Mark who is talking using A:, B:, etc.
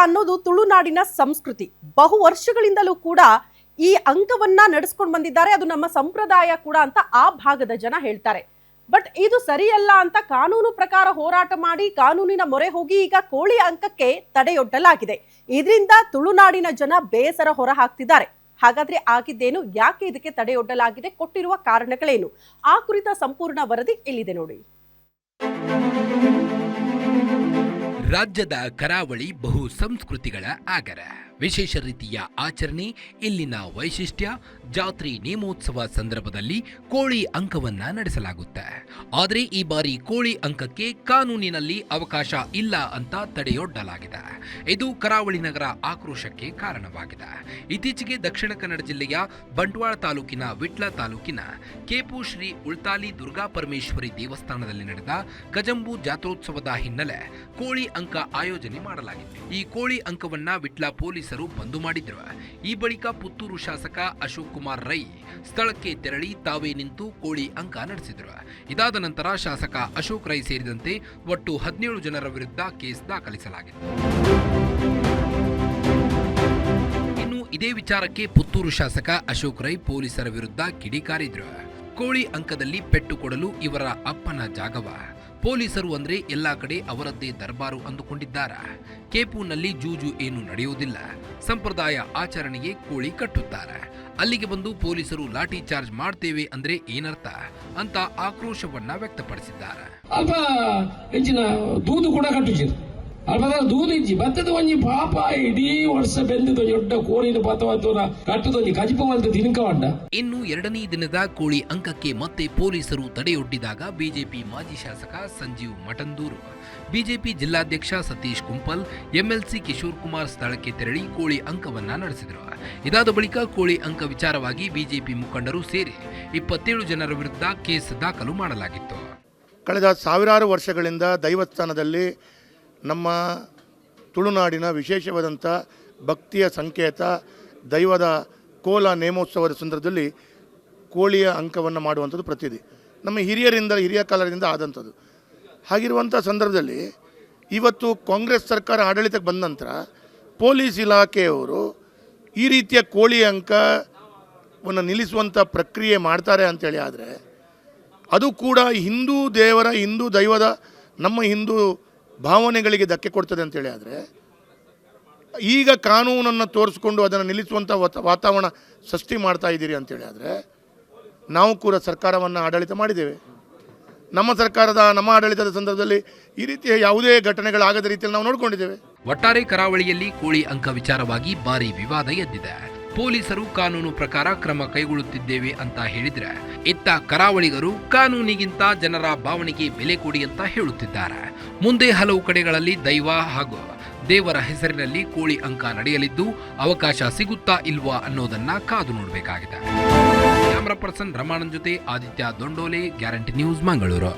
A: ಅನ್ನೋದು ತುಳುನಾಡಿನ ಸಂಸ್ಕೃತಿ. ಬಹು ವರ್ಷಗಳಿಂದಲೂ ಕೂಡ ಈ ಅಂಕವನ್ನ ನಡೆಸ್ಕೊಂಡು ಬಂದಿದ್ದಾರೆ. ಅದು ನಮ್ಮ ಸಂಪ್ರದಾಯ ಕೂಡ ಅಂತ ಆ ಭಾಗದ ಜನ ಹೇಳ್ತಾರೆ. ಬಟ್ ಇದು ಸರಿಯಲ್ಲ ಅಂತ ಕಾನೂನು ಪ್ರಕಾರ ಹೋರಾಟ ಮಾಡಿ ಕಾನೂನಿನ ಮೊರೆ ಹೋಗಿ ಈಗ ಕೋಳಿ ಅಂಕಕ್ಕೆ ತಡೆಯೊಡ್ಡಲಾಗಿದೆ. ಇದರಿಂದ ತುಳುನಾಡಿನ ಜನ ಬೇಸರ ಹೊರ ಹಾಕ್ತಿದ್ದಾರೆ. ಹಾಗಾದ್ರೆ ಆಗಿದ್ದೇನು, ಯಾಕೆ ಇದಕ್ಕೆ ತಡೆಯೊಡ್ಡಲಾಗಿದೆ, ಕೊಟ್ಟಿರುವ ಕಾರಣಗಳೇನು, ಆ ಕುರಿತ ಸಂಪೂರ್ಣ ವರದಿ ಇಲ್ಲಿದೆ ನೋಡಿ.
B: ರಾಜ್ಯದ ಕರಾವಳಿ ಬಹು ಸಂಸ್ಕೃತಿಗಳ ಆಗರ. ವಿಶೇಷ ರೀತಿಯ ಆಚರಣೆ ಇಲ್ಲಿನ ವೈಶಿಷ್ಟ್ಯ. ಜಾತ್ರೆ ನೇಮೋತ್ಸವ ಸಂದರ್ಭದಲ್ಲಿ ಕೋಳಿ ಅಂಕವನ್ನ ನಡೆಸಲಾಗುತ್ತೆ. ಆದರೆ ಈ ಬಾರಿ ಕೋಳಿ ಅಂಕಕ್ಕೆ ಕಾನೂನಿನಲ್ಲಿ ಅವಕಾಶ ಇಲ್ಲ ಅಂತ ತಡೆಯೊಡ್ಡಲಾಗಿದೆ. ಇದು ಕರಾವಳಿ ನಗರ ಆಕ್ರೋಶಕ್ಕೆ ಕಾರಣವಾಗಿದೆ. ಇತ್ತೀಚೆಗೆ ದಕ್ಷಿಣ ಕನ್ನಡ ಜಿಲ್ಲೆಯ ಬಂಟ್ವಾಳ ತಾಲೂಕಿನ ವಿಟ್ಲ ತಾಲೂಕಿನ ಕೇಪು ಶ್ರೀ ಉಳ್ತಾಲಿ ದುರ್ಗಾ ಪರಮೇಶ್ವರಿ ದೇವಸ್ಥಾನದಲ್ಲಿ ನಡೆದ ಕಜಂಬು ಜಾತ್ರೋತ್ಸವದ ಹಿನ್ನೆಲೆ ಕೋಳಿ ಅಂಕ ಆಯೋಜನೆ ಮಾಡಲಾಗಿತ್ತು. ಈ ಕೋಳಿ ಅಂಕವನ್ನ ವಿಟ್ಲ ಪೊಲೀಸರು ಬಂದು ಮಾಡಿದ್ರು. ಈ ಬಳಿಕ ಪುತ್ತೂರು ಶಾಸಕ ಅಶೋಕ್ ಕುಮಾರ್ ರೈ ಸ್ಥಳಕ್ಕೆ ತೆರಳಿ ತಾವೇ ನಿಂತು ಕೋಳಿ ಅಂಕ ನಡೆಸಿದ್ರು. ಇದಾದ ನಂತರ ಶಾಸಕ ಅಶೋಕ್ ರೈ ಸೇರಿದಂತೆ ಒಟ್ಟು 17 ಜನರ ವಿರುದ್ಧ ಕೇಸ್ ದಾಖಲಿಸಲಾಗಿತ್ತು. ಇನ್ನು ಇದೇ ವಿಚಾರಕ್ಕೆ ಪುತ್ತೂರು ಶಾಸಕ ಅಶೋಕ್ ರೈ ಪೊಲೀಸರ ವಿರುದ್ಧ ಕಿಡಿಕಾರಿದ್ರು. ಕೋಳಿ ಅಂಕದಲ್ಲಿ ಪೆಟ್ಟು ಕೊಡಲು ಇವರ ಅಪ್ಪನ ಜಾಗವ? ಪೊಲೀಸರು ಅಂದ್ರೆ ಎಲ್ಲಾ ಕಡೆ ಅವರದ್ದೇ ದರ್ಬಾರು ಅಂದುಕೊಂಡಿದ್ದಾರ? ಕೇಪುನಲ್ಲಿ ಜೂಜು ಏನು ನಡೆಯುವುದಿಲ್ಲ. ಸಂಪ್ರದಾಯ ಆಚರಣೆಗೆ ಕೋಳಿ ಕಟ್ಟುತ್ತಾರೆ. ಅಲ್ಲಿಗೆ ಬಂದು ಪೊಲೀಸರು ಲಾಠಿ ಚಾರ್ಜ್ ಮಾಡ್ತೇವೆ ಅಂದ್ರೆ ಏನರ್ಥ ಅಂತ ಆಕ್ರೋಶವನ್ನ ವ್ಯಕ್ತಪಡಿಸಿದ್ದಾರೆ.
C: ಅಲ್ಪ ಹೆಚ್ಚಿನ ದೂದು ಕೂಡ ಕಟ್ಟುಚಿರು ಅಲ್ಪದ ದೂದು ಇಜ್ಜಿ ಬತ್ತದ ಒಂಜಿ ಪಾಪ ಇಡೀ ವರ್ಷ ಬೆಂದದ ದೊಡ್ಡ ಕೋಳಿನ ಪಾತವಾದ ಕಟ್ಟದೊಂಜಿ ಕಜಿಪವಂತ ದಿನಕವಂಡ.
B: ಇನ್ನು 2ನೇ ದಿನದ ಕೋಳಿ ಅಂಕಕ್ಕೆ ಮತ್ತೆ ಪೊಲೀಸರು ತಡೆಯೊಡ್ಡಿದಾಗ ಬಿಜೆಪಿ ಮಾಜಿ ಶಾಸಕ ಸಂಜೀವ್ ಮಠಂದೂರು, ಬಿಜೆಪಿ ಜಿಲ್ಲಾಧ್ಯಕ್ಷ ಸತೀಶ್ ಕುಂಪಲ್, ಎಂಎಲ್ಸಿ ಕಿಶೋರ್ ಕುಮಾರ್ ಸ್ಥಳಕ್ಕೆ ತೆರಳಿ ಕೋಳಿ ಅಂಕವನ್ನ ನಡೆಸಿದರು. ಇದಾದ ಬಳಿಕ ಕೋಳಿ ಅಂಕ ವಿಚಾರವಾಗಿ ಬಿಜೆಪಿ ಮುಖಂಡರು ಸೇರಿ 27 ಜನರ ವಿರುದ್ಧ ಕೇಸ್ ದಾಖಲು ಮಾಡಲಾಗಿತ್ತು.
D: ಕಳೆದ ಸಾವಿರಾರು ವರ್ಷಗಳಿಂದ ದೈವಸ್ಥಾನದಲ್ಲಿ ನಮ್ಮ ತುಳುನಾಡಿನ ವಿಶೇಷವಾದಂಥ ಭಕ್ತಿಯ ಸಂಕೇತ ದೈವದ ಕೋಲ ನೇಮೋತ್ಸವದ ಸಂದರ್ಭದಲ್ಲಿ ಕೋಳಿಯ ಅಂಕವನ್ನು ಮಾಡುವಂಥದ್ದು ಪ್ರತಿದಿ ನಮ್ಮ ಹಿರಿಯ ಕಾಲದಿಂದ ಆದಂಥದ್ದು. ಹಾಗಿರುವಂಥ ಸಂದರ್ಭದಲ್ಲಿ ಇವತ್ತು ಕಾಂಗ್ರೆಸ್ ಸರ್ಕಾರ ಆಡಳಿತಕ್ಕೆ ಬಂದ ನಂತರ ಪೊಲೀಸ್ ಇಲಾಖೆಯವರು ಈ ರೀತಿಯ ಕೋಳಿ ಅಂಕವನ್ನು ನಿಲ್ಲಿಸುವಂಥ ಪ್ರಕ್ರಿಯೆ ಮಾಡ್ತಾರೆ ಅಂಥೇಳಿ ಆದರೆ ಅದು ಕೂಡ ಹಿಂದೂ ದೈವದ ನಮ್ಮ ಹಿಂದೂ ಭಾವನೆಗಳಿಗೆ ಧಕ್ಕೆ ಕೊಡ್ತದೆ ಅಂತೇಳಿ ಆದರೆ ಈಗ ಕಾನೂನನ್ನು ತೋರಿಸ್ಕೊಂಡು ಅದನ್ನು ನಿಲ್ಲಿಸುವಂಥ ವಾತಾವರಣ ಸೃಷ್ಟಿ ಮಾಡ್ತಾ ಇದ್ದೀರಿ ಅಂತೇಳಿ ಆದರೆ ನಾವು ಕೂಡ ಸರ್ಕಾರವನ್ನು ಆಡಳಿತ ಮಾಡಿದ್ದೇವೆ. ನಮ್ಮ ಆಡಳಿತದ ಸಂದರ್ಭದಲ್ಲಿ ಈ ರೀತಿಯ ಯಾವುದೇ ಘಟನೆಗಳಾಗದ ರೀತಿಯಲ್ಲಿ ನಾವು ನೋಡಿಕೊಂಡಿದ್ದೇವೆ.
B: ಒಟ್ಟಾರೆ ಕರಾವಳಿಯಲ್ಲಿ ಕೋಳಿ ಅಂಕ ವಿಚಾರವಾಗಿ ಭಾರಿ ವಿವಾದ ಎದ್ದಿದೆ. ಪೊಲೀಸರು ಕಾನೂನು ಪ್ರಕಾರ ಕ್ರಮ ಕೈಗೊಳ್ಳುತ್ತಿದ್ದೇವೆ ಅಂತ ಹೇಳಿದ್ರೆ, ಇತ್ತ ಕರಾವಳಿಗರು ಕಾನೂನಿಗಿಂತ ಜನರ ಭಾವನೆಗೆ ಬೆಲೆ ಕೊಡಿ ಅಂತ ಹೇಳುತ್ತಿದ್ದಾರೆ. ಮುಂದೆ ಹಲವು ಕಡೆಗಳಲ್ಲಿ ದೈವ ಹಾಗೂ ದೇವರ ಹೆಸರಿನಲ್ಲಿ ಕೋಳಿ ಅಂಕ ನಡೆಯಲಿದ್ದು ಅವಕಾಶ ಸಿಗುತ್ತಾ ಇಲ್ವಾ ಅನ್ನೋದನ್ನ ಕಾದು ನೋಡಬೇಕಾಗಿದೆ. ಕ್ಯಾಮರಾ ಪರ್ಸನ್ ರಮಾನನ್ ಜೊತೆ ಆದಿತ್ಯ ದೊಂಡೋಲೆ, ಗ್ಯಾರಂಟಿ ನ್ಯೂಸ್, ಮಂಗಳೂರು.